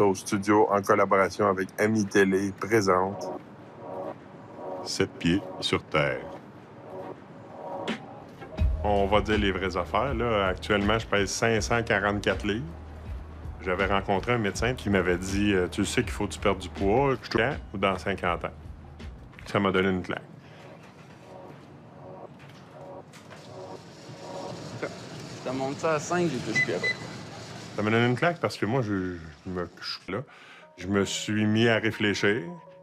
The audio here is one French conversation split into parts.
au studio en collaboration avec Ami Télé présente 7 pieds sur terre. On va dire les vraies affaires. Là. Actuellement, je pèse 544 livres. J'avais rencontré un médecin qui m'avait dit « Tu sais qu'il faut que tu perdes du poids, quand ou dans 50 ans? » Ça m'a donné une claque. Ça monte ça à 5, j'ai touché plus après. Ça m'a donné une claque parce que moi, je me suis mis à réfléchir,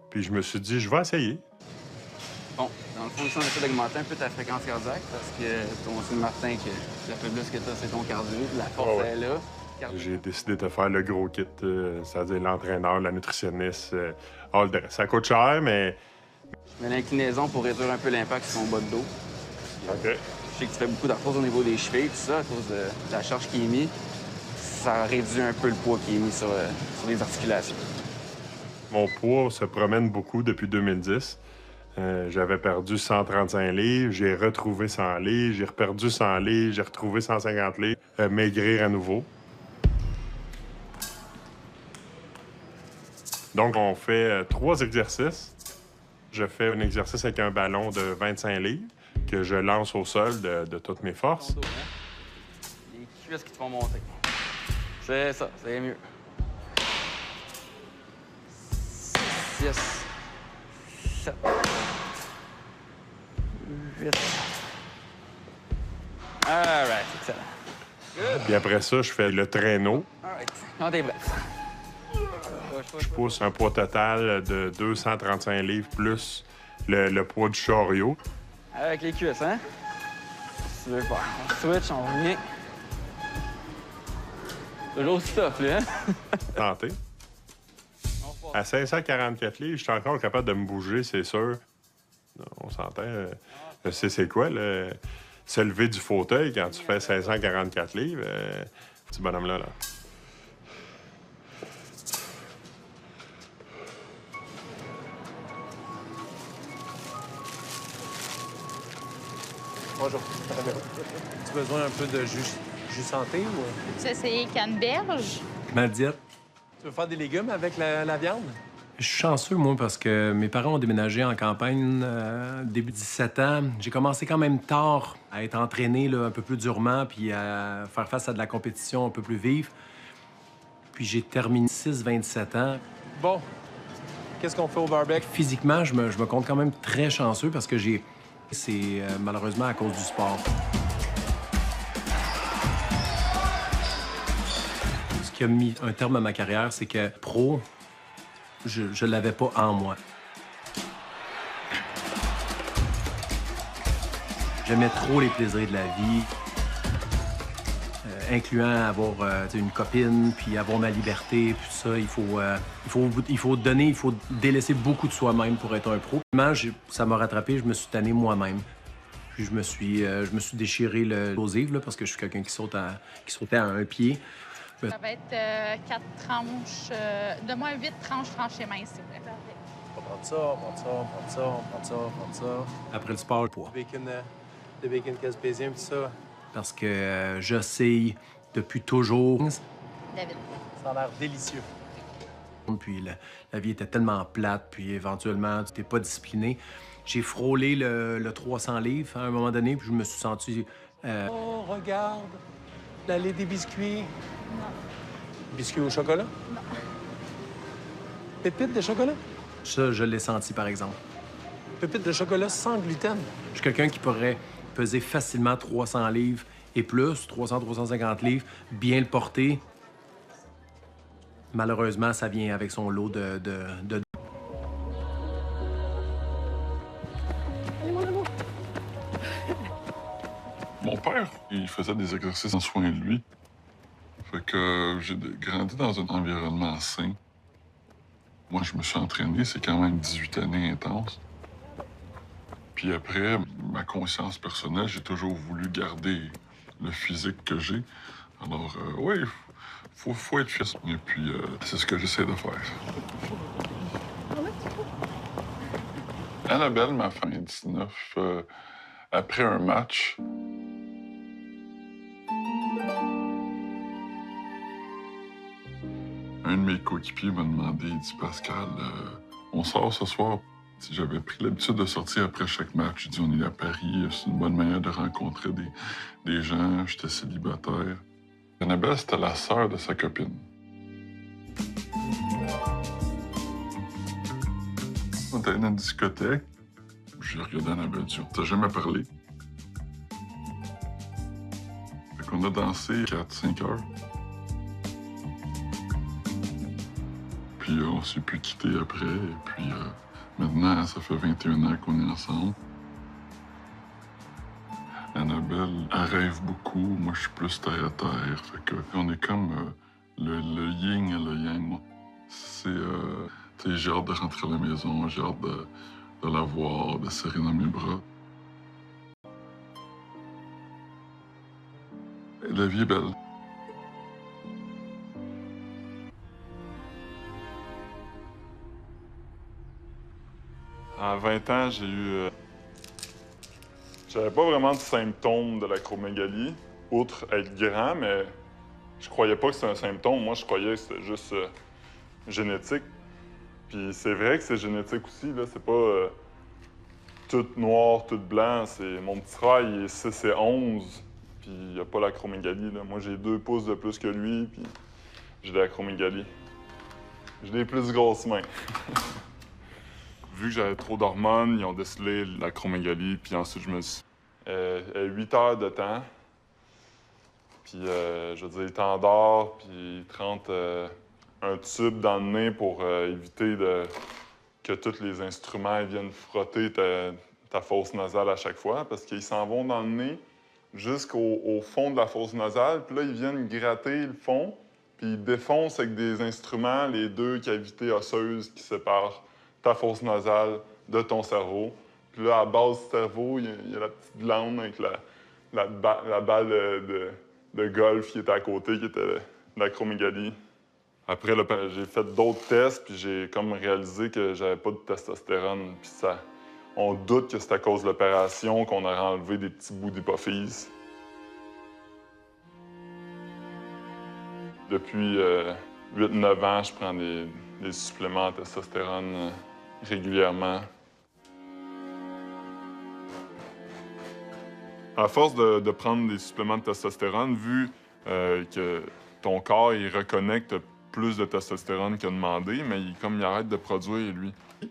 puis je me suis dit « Je vais essayer. » Bon, dans le fond, ici, on essaie d'augmenter un peu ta fréquence cardiaque parce que ton dit Martin que la faiblesse que tu as, c'est ton cardio, la force est là. J'ai décidé de faire le gros kit, c'est-à-dire l'entraîneur, la nutritionniste, all the rest. Ça coûte cher, mais... Je mets l'inclinaison pour réduire un peu l'impact sur ton bas de dos. OK. Je sais que tu fais beaucoup d'arthrose au niveau des chevilles, tout ça, à cause de la charge qui est mise. Ça réduit un peu le poids qui est mis sur les articulations. Mon poids se promène beaucoup depuis 2010. J'avais perdu 135 livres, j'ai retrouvé 100 livres, j'ai reperdu 100 livres, j'ai retrouvé 150 livres, maigrir à nouveau. Donc, on fait 3 exercices. Je fais un exercice avec un ballon de 25 livres que je lance au sol de toutes mes forces. Les cuisses qui te font monter. C'est ça, c'est mieux. 6, 7, 8. All right, excellent. Good. Puis après ça, je fais le traîneau. All right, on développe. Je pousse un poids total de 235 livres plus le poids du chariot. Avec les cuisses, hein? Si tu veux faire. On switch, on revient. Toujours stuff, là, hein? Tenter. À 544 livres, je suis encore capable de me bouger, c'est sûr. On s'entend. Je sais c'est quoi, se lever du fauteuil quand tu fais 544 livres. Petit bonhomme-là, là. Bonjour. As-tu besoin un peu de jus santé ou... Tu as essayé canneberge? Ma diète. Tu veux faire des légumes avec la viande? Je suis chanceux, moi, parce que mes parents ont déménagé en campagne début 17 ans. J'ai commencé quand même tard à être entraîné là, un peu plus durement puis à faire face à de la compétition un peu plus vive. Puis j'ai terminé 6-27 ans. Bon. Qu'est-ce qu'on fait au barbecue? Physiquement, je me compte quand même très chanceux parce que c'est malheureusement à cause du sport. Ce qui a mis un terme à ma carrière, c'est que pro, je l'avais pas en moi. J'aimais trop les plaisirs de la vie, incluant avoir une copine, puis avoir ma liberté, puis ça, il faut donner, il faut délaisser beaucoup de soi-même pour être un pro. Ça m'a rattrapé, je me suis tanné moi-même. Puis je me suis déchiré le plosive, parce que je suis quelqu'un qui sautait à un pied. Ça va être 4 tranches, de moins 8 tranches tranchées minces, s'il vous plaît. On va prendre ça, on prend ça, on prend ça, on prend ça, on prend ça. Après le sport, le poids. Le bacon caspésien, puis ça. Parce que j'essaye depuis toujours. David. Ça a l'air délicieux. Puis la vie était tellement plate, puis éventuellement, tu n'es pas discipliné. J'ai frôlé le 300 livres à un moment donné, puis je me suis senti... Oh, regarde! L'allée des biscuits. Non. Biscuits au chocolat? Non. Pépites de chocolat? Ça, je l'ai senti, par exemple. Pépites de chocolat sans gluten? Je suis quelqu'un qui pourrait peser facilement 300 livres et plus, 300-350 livres, bien le porter. Malheureusement, ça vient avec son lot de... Mon père, il faisait des exercices en soin de lui. Fait que j'ai grandi dans un environnement sain. Moi, je me suis entraîné, c'est quand même 18 années intenses. Puis après, ma conscience personnelle, j'ai toujours voulu garder le physique que j'ai. Alors, oui, faut être fier. Et puis, c'est ce que j'essaie de faire. Annabelle m'a fait 19 après un match. Un de mes coéquipiers m'a demandé, il dit « Pascal, on sort ce soir? » J'avais pris l'habitude de sortir après chaque match. J'ai dit « On est à Paris, c'est une bonne manière de rencontrer des gens. » J'étais célibataire. Annabelle, c'était la sœur de sa copine. On était dans une discothèque. J'ai regardé Annabelle, on t'a jamais parlé. Fait qu'on a dansé 4-5 heures. Puis on s'est plus quitté après. Et puis maintenant, ça fait 21 ans qu'on est ensemble. Annabelle, elle rêve beaucoup. Moi, je suis plus terre à terre. Fait que on est comme le yin et le yang. J'ai hâte de rentrer à la maison. J'ai hâte de la voir, de serrer dans mes bras. Et la vie est belle. À 20 ans, j'ai eu... J'avais pas vraiment de symptômes de l'acromégalie, outre être grand, mais je croyais pas que c'était un symptôme. Moi, je croyais que c'était juste génétique. Puis c'est vrai que c'est génétique aussi, là. C'est pas tout noir, tout blanc. Mon petit frère, il est 6 et 11, puis il a pas l'acromégalie, là. Moi, j'ai 2 pouces de plus que lui, puis j'ai de l'acromégalie. J'ai des plus grosses mains. Vu que j'avais trop d'hormones, ils ont décelé l'acromégalie, puis ensuite, je me suis... 8 heures de temps. Puis, je veux dire, il t'endort, puis il te rentre un tube dans le nez pour éviter que tous les instruments viennent frotter ta fosse nasale à chaque fois, parce qu'ils s'en vont dans le nez jusqu'au fond de la fosse nasale, puis là, ils viennent gratter le fond, puis ils défoncent avec des instruments les 2 cavités osseuses qui séparent ta fosse nasale de ton cerveau. Puis là, à la base du cerveau, il y a la petite glande avec la balle de golf qui était à côté, qui était l'acromégalie. Après, j'ai fait d'autres tests, puis j'ai comme réalisé que j'avais pas de testostérone. Puis on doute que c'est à cause de l'opération qu'on a enlevé des petits bouts d'hypophyse. Depuis 8-9 ans, je prends des suppléments en testostérone régulièrement. À force de prendre des suppléments de testostérone, vu que ton corps il reconnaît que tu as plus de testostérone que demandé, mais il arrête de produire, lui. Ils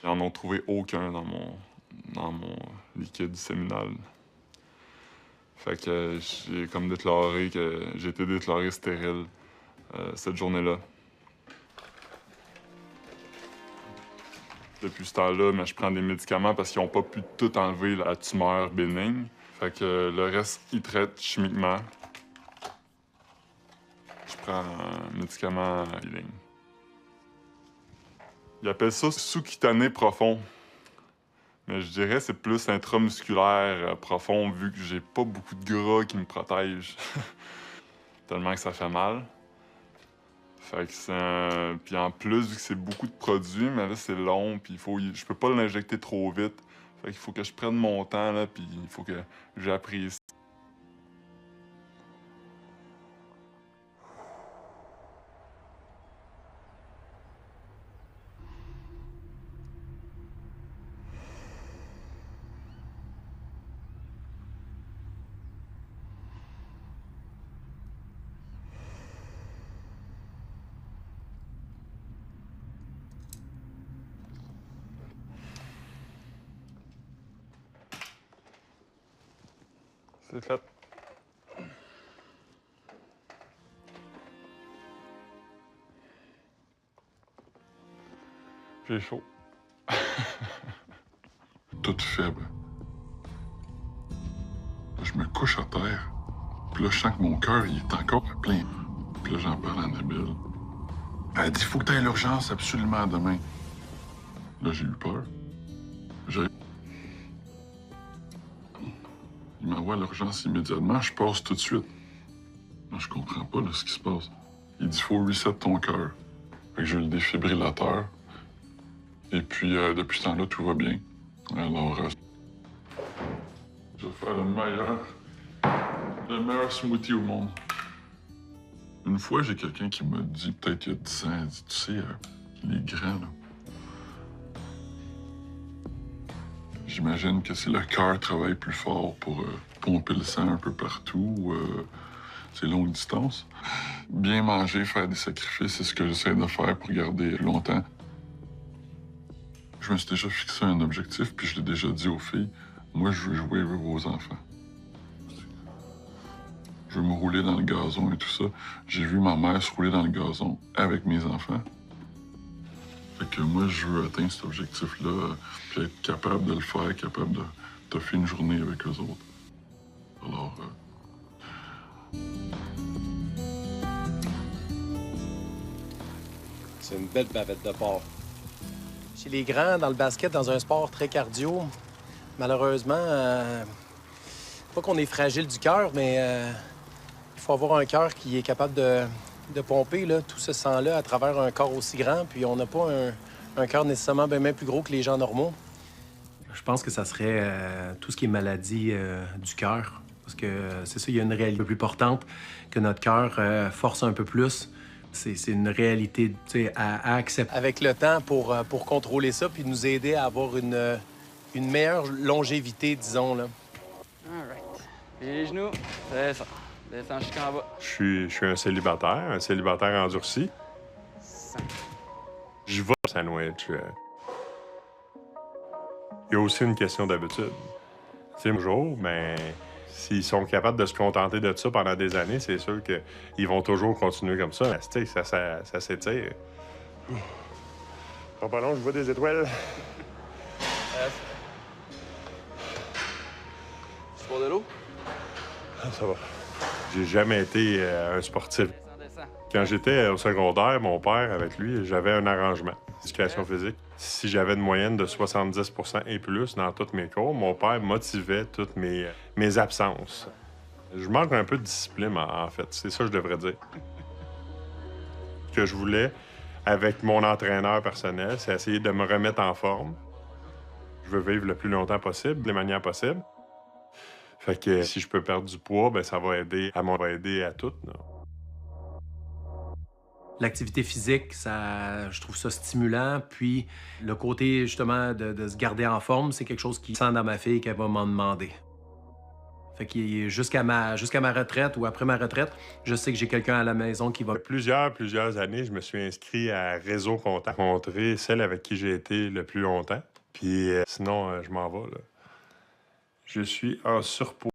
n'en ont trouvé aucun dans mon liquide séminal. Fait que j'ai comme déclaré que j'ai été déclaré stérile cette journée-là. Depuis ce temps-là, mais je prends des médicaments parce qu'ils n'ont pas pu tout enlever la tumeur bénigne. Fait que le reste, ils traitent chimiquement. Je prends un médicament healing. Ils appellent ça sous-cutané profond. Mais je dirais que c'est plus intramusculaire profond vu que j'ai pas beaucoup de gras qui me protègent. Tellement que ça fait mal. Fait que c'est Puis en plus, vu que c'est beaucoup de produits, mais là, c'est long, puis je peux pas l'injecter trop vite. Fait qu'il faut que je prenne mon temps, là, puis il faut que j'apprécie. C'est fait. J'ai chaud. Toute faible. Je me couche à terre. Puis là, je sens que mon cœur, il est encore plein. Puis là, j'en parle à Annabelle. Elle dit, faut que tu aies l'urgence absolument demain. Là, j'ai eu peur. Il m'envoie à l'urgence immédiatement, je passe tout de suite. Là, je comprends pas là, ce qui se passe. Il dit, faut reset ton cœur. Fait que j'ai eu le défibrillateur. Et puis, depuis ce temps-là, tout va bien. Alors, je vais faire le meilleur smoothie au monde. Une fois, j'ai quelqu'un qui m'a dit, peut-être il y a 10 ans, il dit, tu sais, les grands, là, j'imagine que si le cœur travaille plus fort pour pomper le sang un peu partout, c'est longue distance. Bien manger, faire des sacrifices, c'est ce que j'essaie de faire pour garder longtemps. Je me suis déjà fixé un objectif, puis je l'ai déjà dit aux filles. Moi, je veux jouer avec vos enfants. Je veux me rouler dans le gazon et tout ça. J'ai vu ma mère se rouler dans le gazon avec mes enfants. Fait que moi, je veux atteindre cet objectif-là, puis être capable de le faire, capable de toffer une journée avec eux autres. Alors, C'est une belle bavette de porc. Chez les grands, dans le basket, dans un sport très cardio, malheureusement, pas qu'on est fragile du cœur, mais il faut avoir un cœur qui est capable de pomper là, tout ce sang-là à travers un corps aussi grand, puis on n'a pas un cœur nécessairement bien plus gros que les gens normaux. Je pense que ça serait tout ce qui est maladie du cœur, parce que c'est ça, il y a une réalité plus portante, que notre cœur force un peu plus. C'est une réalité à accepter. Avec le temps, pour contrôler ça, puis nous aider à avoir une meilleure longévité, disons. Là. All right. Puis les genoux, c'est ça. Descends jusqu'en bas. Je suis un célibataire endurci. 5. Je vais au sandwich. Il y a aussi une question d'habitude. Tu sais, toujours, mais s'ils sont capables de se contenter de ça pendant des années, c'est sûr qu'ils vont toujours continuer comme ça. Tu sais, ça s'étire. Oh, pardon, je vois des étoiles. Tu bois de l'eau? Ça va. J'ai jamais été un sportif. Descends. Quand j'étais au secondaire, mon père, avec lui, j'avais un arrangement, éducation physique. Si j'avais une moyenne de 70 et plus dans tous mes cours, mon père motivait toutes mes absences. Je manque un peu de discipline, en fait. C'est ça que je devrais dire. Ce que je voulais, avec mon entraîneur personnel, c'est essayer de me remettre en forme. Je veux vivre le plus longtemps possible, de la manière possible. Fait que si je peux perdre du poids, ben ça va aider à tout. Là. L'activité physique, je trouve ça stimulant. Puis le côté, justement, de se garder en forme, c'est quelque chose qui sent dans ma fille qu'elle va m'en demander. Fait que jusqu'à ma retraite ou après ma retraite, je sais que j'ai quelqu'un à la maison qui va... Plusieurs années, je me suis inscrit à Réseau Contact, rencontrer celle avec qui j'ai été le plus longtemps. Puis sinon, je m'en vais. Là. Je suis en surpoids.